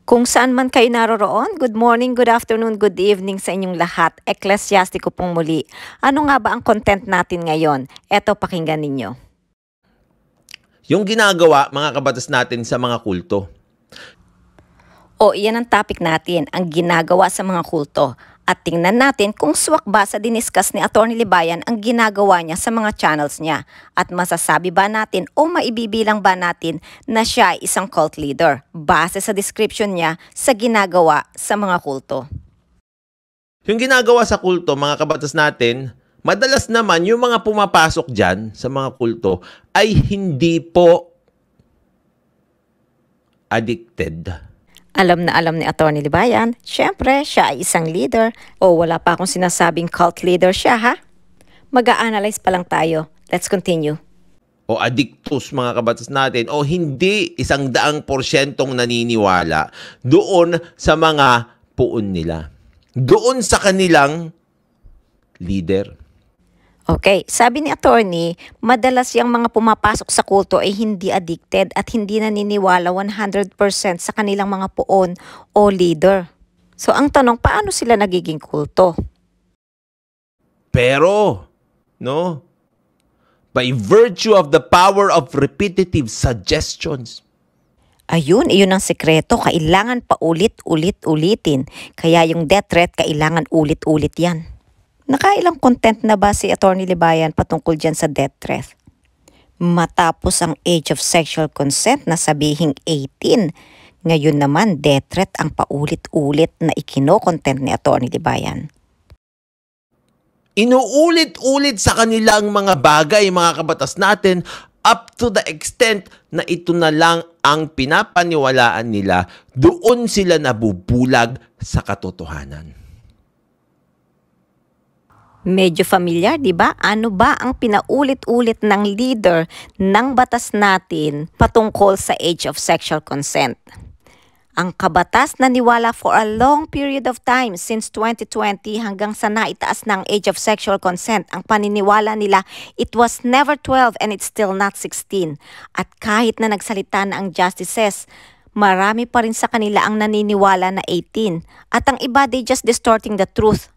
Kung saan man kayo naroroon, good morning, good afternoon, good evening sa inyong lahat. Eklesiastiko pong muli. Ano nga ba ang content natin ngayon? Eto, pakinggan ninyo. Yung ginagawa, mga kabatas natin sa mga kulto. O, iyan ang topic natin, ang ginagawa sa mga kulto. At tingnan natin kung swak ba sa diniskas ni Atty. Libayan ang ginagawa niya sa mga channels niya. At masasabi ba natin o maibibilang ba natin na siya ay isang cult leader base sa description niya sa ginagawa sa mga kulto. Yung ginagawa sa kulto, mga kabatas natin, madalas naman yung mga pumapasok dyan sa mga kulto ay hindi po addicted. Alam na alam ni Atty. Libayan, syempre siya ay isang leader. O wala pa akong sinasabing cult leader siya ha? Mag-a-analyze pa lang tayo. Let's continue. O addictus, mga kabatas natin, o hindi 100% naniniwala doon sa mga puon nila. Doon sa kanilang leader. Okay, sabi ni attorney, madalas yung mga pumapasok sa kulto ay hindi addicted at hindi naniniwala 100% sa kanilang mga puon o leader. So ang tanong, paano sila nagiging kulto? Pero, no? By virtue of the power of repetitive suggestions. Ayun, iyon ang sekreto. Kailangan paulit-ulit-ulitin. Kaya yung death threat, kailangan ulit-ulit yan. Nakailang content na ba si Atty. Libayan patungkol dyan sa death threat? Matapos ang age of sexual consent na sabihing 18, ngayon naman death threat ang paulit-ulit na ikino-content ni Atty. Libayan. Inuulit-ulit sa kanilang mga bagay, mga kabatas natin, up to the extent na ito na lang ang pinapaniwalaan nila, doon sila nabubulag sa katotohanan. Medyo familiar, di ba? Ano ba ang pinaulit-ulit ng leader ng batas natin patungkol sa age of sexual consent? Ang kabatas naniwala for a long period of time since 2020 hanggang sa naitaas ng age of sexual consent. Ang paniniwala nila, it was never 12 and it's still not 16. At kahit na nagsalita na ang justices, marami pa rin sa kanila ang naniniwala na 18. At ang iba, they just distorting the truth.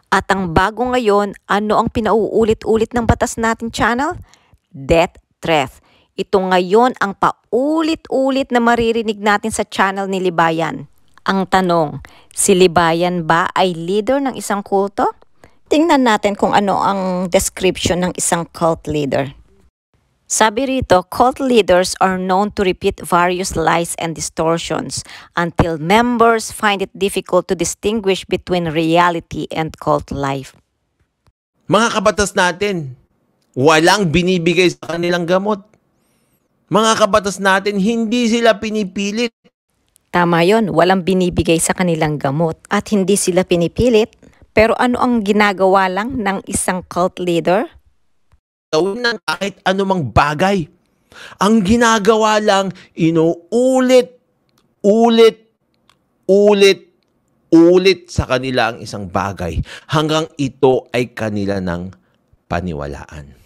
At ang bago ngayon, ano ang pinauulit-ulit ng batas natin channel? Death threat. Ito ngayon ang paulit-ulit na maririnig natin sa channel ni Libayan. Ang tanong, si Libayan ba ay leader ng isang kulto? Tingnan natin kung ano ang description ng isang cult leader. Sabi rito, cult leaders are known to repeat various lies and distortions until members find it difficult to distinguish between reality and cult life. Mga kabatas natin, walang binibigay sa kanilang gamot. Mga kabatas natin, hindi sila pinipilit. Tama yon, walang binibigay sa kanilang gamot at hindi sila pinipilit. Pero ano ang ginagawa lang ng isang cult leader? Gawin ng kahit anumang bagay. Ang ginagawa lang, ulit sa kanila ang isang bagay hanggang ito ay kanila ng paniwalaan.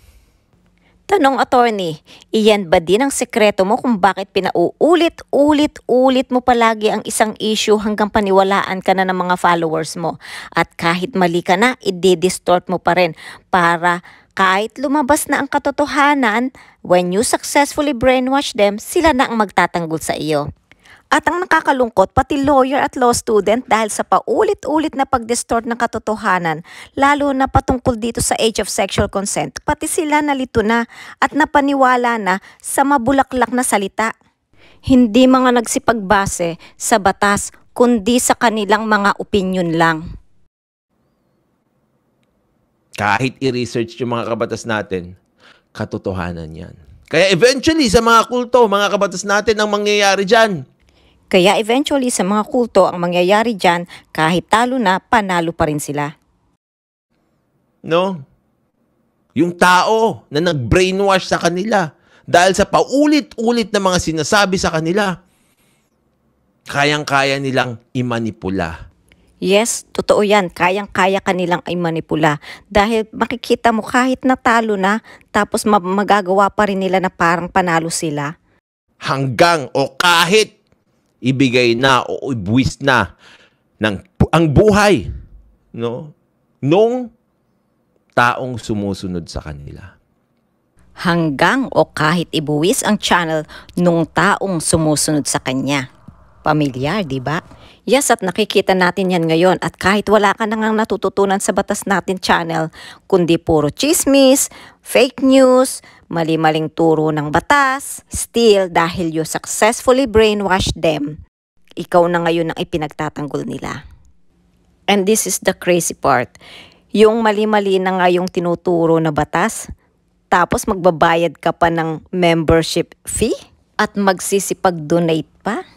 Tanong attorney, iyan ba din ang sekreto mo kung bakit pinauulit-ulit mo palagi ang isang issue hanggang paniwalaan ka na ng mga followers mo? At kahit mali ka na, i-distort mo pa rin para kahit lumabas na ang katotohanan, when you successfully brainwash them, sila na ang magtatanggol sa iyo. At ang nakakalungkot, pati lawyer at law student dahil sa paulit-ulit na pag-distort ng katotohanan, lalo na patungkol dito sa age of sexual consent, pati sila nalito na at napaniwala na sa mabulaklak na salita. Hindi mga nagsipagbase sa batas, kundi sa kanilang mga opinion lang. Kahit i-research yung mga kabatas natin, katotohanan yan. Kaya eventually sa mga kulto, mga kabatas natin ang mangyayari dyan. Kaya eventually sa mga kulto ang mangyayari dyan, kahit talo na, panalo pa rin sila. No? Yung tao na nag-brainwash sa kanila dahil sa paulit-ulit na mga sinasabi sa kanila, kayang-kaya nilang imanipula. Yes, totoo yan. Kayang-kaya kanilang ay manipula. Dahil makikita mo kahit natalo na, tapos magagawa pa rin nila na parang panalo sila. Hanggang o kahit ibigay na o ibuwis na ang buhay, no, nung taong sumusunod sa kanila. Hanggang o kahit ibuwis ang channel nung taong sumusunod sa kanya. Pamilyar, di ba? Yes, at nakikita natin yan ngayon at kahit wala ka nang natututunan sa Batas Natin channel, kundi puro chismis, fake news, mali-maling turo ng batas, still dahil you successfully brainwashed them, ikaw na ngayon ang ipinagtatanggol nila. And this is the crazy part. Yung mali-mali na nga yung tinuturo na batas, tapos magbabayad ka pa ng membership fee at magsisipag-donate pa.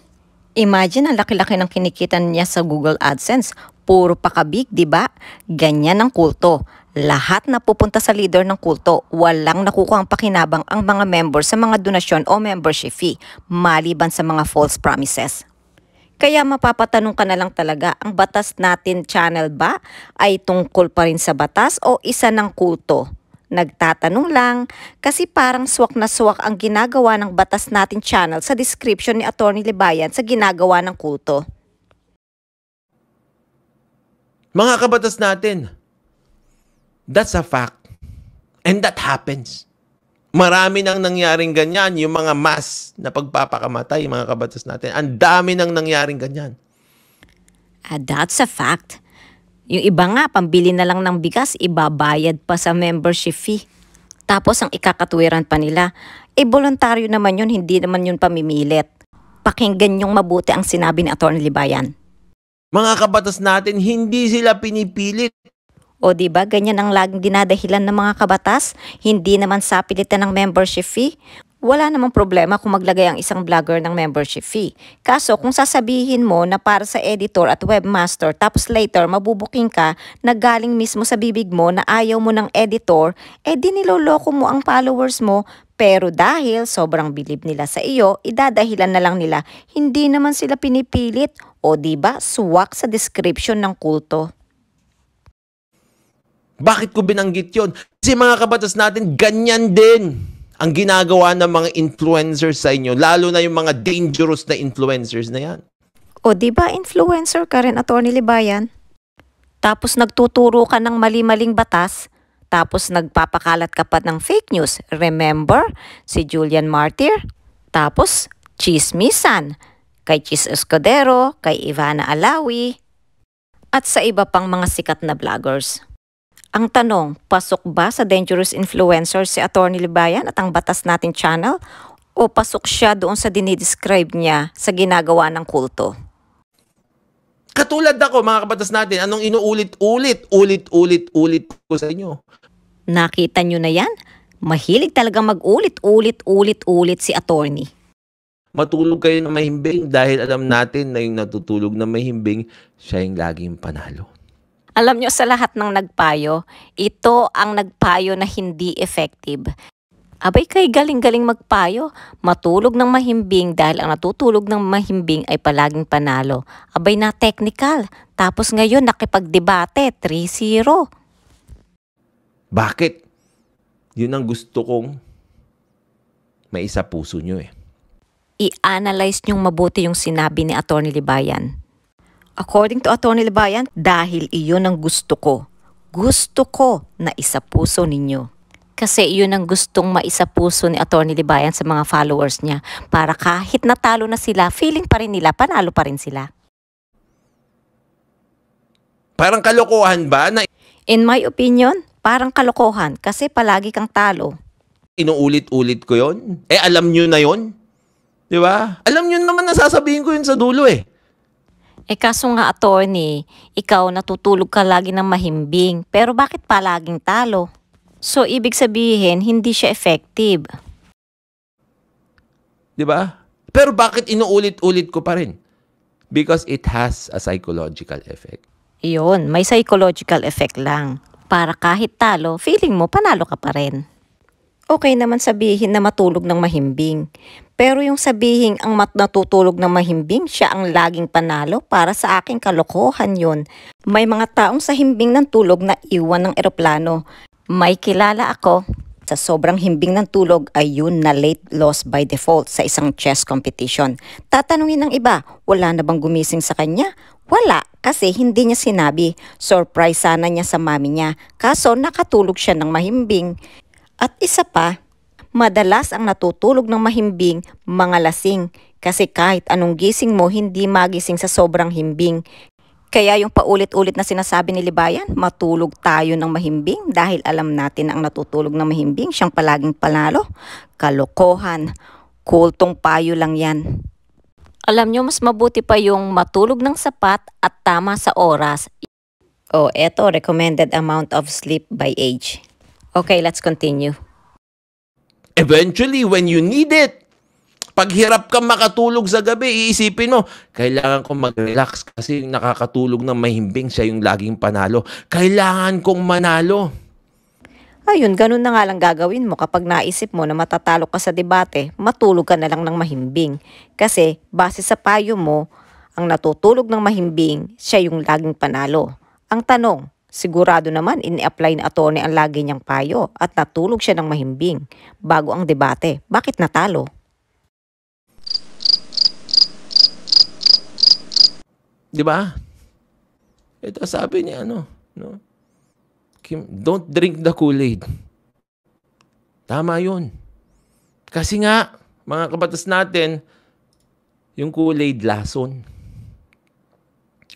Imagine ang laki-laki ng kinikita niya sa Google AdSense. Puro pakabig, di ba? Ganyan ang kulto. Lahat na pupunta sa leader ng kulto, walang nakukuhang pakinabang ang mga members sa mga donasyon o membership fee, maliban sa mga false promises. Kaya mapapatanong ka na lang talaga, ang Batas Natin channel ba ay tungkol pa rin sa batas o isa ng kulto? Nagtatanong lang kasi parang swak na swak ang ginagawa ng Batas Natin channel sa description ni Atty. Libayan sa ginagawa ng kulto. Mga kabatas natin, that's a fact. And that happens. Marami nang nangyaring ganyan, yung mga mass na pagpapakamatay, mga kabatas natin. Ang dami nang nangyaring ganyan. That's a fact. Yung iba nga, pambili na lang ng bigas, ibabayad pa sa membership fee. Tapos ang ikakatwiran pa nila, voluntaryo naman yun, hindi naman yun pamimilit. Pakinggan yung mabuti ang sinabi ni Atty. Libayan. Mga kabatas natin, hindi sila pinipilit. O diba, ganyan ang laging dinadahilan ng mga kabatas, hindi naman sa pilitan ng membership fee. Wala namang problema kung maglagay ang isang vlogger ng membership fee. Kaso kung sasabihin mo na para sa editor at webmaster tapos later mabubuking ka na galing mismo sa bibig mo na ayaw mo ng editor, di niloloko mo ang followers mo, pero dahil sobrang bilib nila sa iyo, idadahilan na lang nila, hindi naman sila pinipilit. O diba, swak sa description ng kulto. Bakit ko binanggit yon? Kasi mga kabatas natin, ganyan din ang ginagawa ng mga influencers sa inyo, lalo na yung mga dangerous na influencers na yan. O diba influencer ka rin, Atty. Libayan? Tapos nagtuturo ka ng mali-maling batas, tapos nagpapakalat ka pa ng fake news. Remember, si Julian Martyr? Tapos, chismisan, kay Chis Escudero, kay Ivana Alawi, at sa iba pang mga sikat na vloggers. Ang tanong, pasok ba sa dangerous influencer si Atty. Libayan at ang Batas Natin channel? O pasok siya doon sa dinidescribe niya sa ginagawa ng kulto? Katulad ako, mga kabatas natin, anong ulit-ulit ko sa inyo? Nakita nyo na yan? Mahilig talaga mag-ulit-ulit si attorney. Matulog kayo na mahimbing dahil alam natin na yung natutulog na mahimbing, siya yung laging panalo. Alam nyo, sa lahat ng nagpayo, ito ang nagpayo na hindi effective. Abay kay galing-galing magpayo, matulog ng mahimbing dahil ang natutulog ng mahimbing ay palaging panalo. Abay na technical, tapos ngayon nakipagdebate, 3-0. Bakit? Yun ang gusto kong maisa puso nyo eh. I-analyze nyong mabuti yung sinabi ni Atty. Libayan. According to Atty. Libayan, dahil iyon ang gusto ko. Gusto ko na isapuso ninyo. Kasi iyon ang gustong maisapuso ni Atty. Libayan sa mga followers niya. Para kahit natalo na sila, feeling pa rin nila, panalo pa rin sila. Parang kalokohan ba na In my opinion, parang kalokohan kasi palagi kang talo. inuulit-ulit ko yon? Alam nyo na yon? Di ba? Alam nyo naman na sasabihin ko yun sa dulo eh. Kaso nga attorney, ikaw natutulog ka lagi ng mahimbing, pero bakit palaging talo? So ibig sabihin, hindi siya effective. Di ba? Pero bakit inuulit-ulit ko pa rin? Because it has a psychological effect. Iyon, may psychological effect lang. Para kahit talo, feeling mo panalo ka pa rin. Okay naman sabihin na matulog ng mahimbing. Pero yung sabihin ang natutulog ng mahimbing, siya ang laging panalo, para sa aking kalokohan yun. May mga taong sa himbing ng tulog na iwan ng eroplano. May kilala ako, Sa sobrang himbing ng tulog ay yun na late loss by default sa isang chess competition. Tatanungin ng iba, wala na bang gumising sa kanya? Wala, kasi hindi niya sinabi. Surprise sana niya sa mami niya, kaso nakatulog siya ng mahimbing. At isa pa, madalas ang natutulog ng mahimbing mga lasing, kasi kahit anong gising mo hindi magising sa sobrang himbing. Kaya yung paulit-ulit na sinasabi ni Libayan, matulog tayo ng mahimbing dahil alam natin na ang natutulog ng mahimbing siyang palaging panalo. Kalokohan, kultong payo lang yan. Alam nyo, mas mabuti pa yung matulog ng sapat at tama sa oras. Eto, recommended amount of sleep by age. Okay, let's continue. Eventually, when you need it, pag hirap kang makatulog sa gabi, iisipin mo, kailangan kong mag-relax kasi nakakatulog ng mahimbing, siya yung laging panalo. Kailangan kong manalo. Ayun, ganun na nga lang gagawin mo kapag naisip mo na matatalo ka sa debate, matulog ka na lang ng mahimbing. Kasi base sa payo mo, ang natutulog ng mahimbing, siya yung laging panalo. Ang tanong, sigurado naman ini-apply ni attorney ang lagi niyang payo at natulog siya ng mahimbing bago ang debate. Bakit natalo? Di ba? Ito sabi niya, no? Kim, don't drink the Kool-Aid. Tama yun. Kasi nga, mga kabatas natin, yung Kool-Aid lason.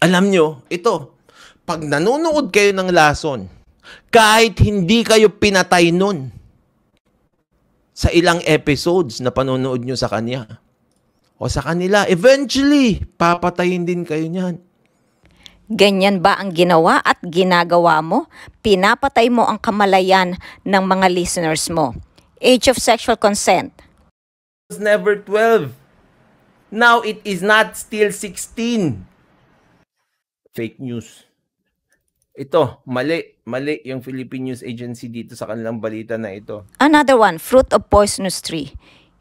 Alam nyo, ito, pag nanonood kayo ng lason, kahit hindi kayo pinatay nun, sa ilang episodes na panonood nyo sa kanya, o sa kanila, eventually, papatayin din kayo niyan. Ganyan ba ang ginawa at ginagawa mo? Pinapatay mo ang kamalayan ng mga listeners mo. Age of sexual consent. It was never 12. Now it is not still 16. Fake news. Ito, mali yung Philippine News Agency dito sa kanilang balita na ito. Another one, fruit of poisonous tree.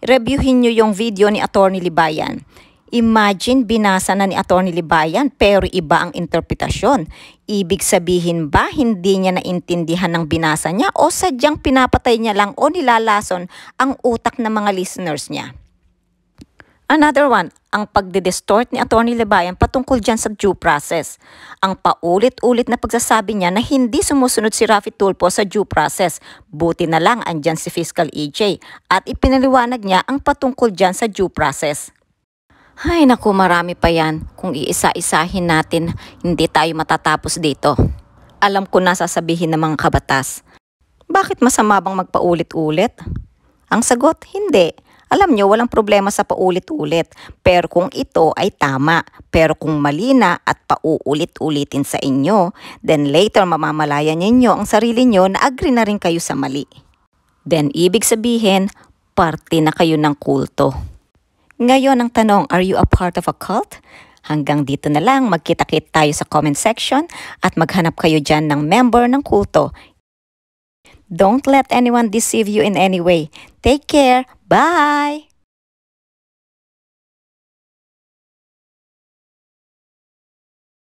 Reviewin nyo yung video ni Attorney Libayan. Imagine binasa na ni Attorney Libayan pero iba ang interpretasyon. Ibig sabihin ba hindi niya naintindihan ng binasa niya o sadyang pinapatay niya lang o nilalason ang utak ng mga listeners niya? Another one, ang pagdidistort ni Attorney Libayan patungkol dyan sa due process. Ang paulit-ulit na pagsasabi niya na hindi sumusunod si Raffy Tulfo sa due process. Buti na lang andyan si Fiscal EJ at ipinaliwanag niya ang patungkol dyan sa due process. Ay naku, marami pa yan. Kung iisa-isahin natin, hindi tayo matatapos dito. Alam ko na sasabihin ng mga kabatas. Bakit masama bang magpaulit-ulit? Ang sagot, hindi. Alam nyo, walang problema sa paulit-ulit. Pero kung ito ay tama, pero kung mali na at pauulit-ulitin sa inyo, then later mamamalayan ninyo ang sarili nyo na agree na rin kayo sa mali. Then ibig sabihin, parte na kayo ng kulto. Ngayon ang tanong, are you a part of a cult? Hanggang dito na lang, magkita-kit tayo sa comment section at maghanap kayo dyan ng member ng kulto. Don't let anyone deceive you in any way. Take care. Bye!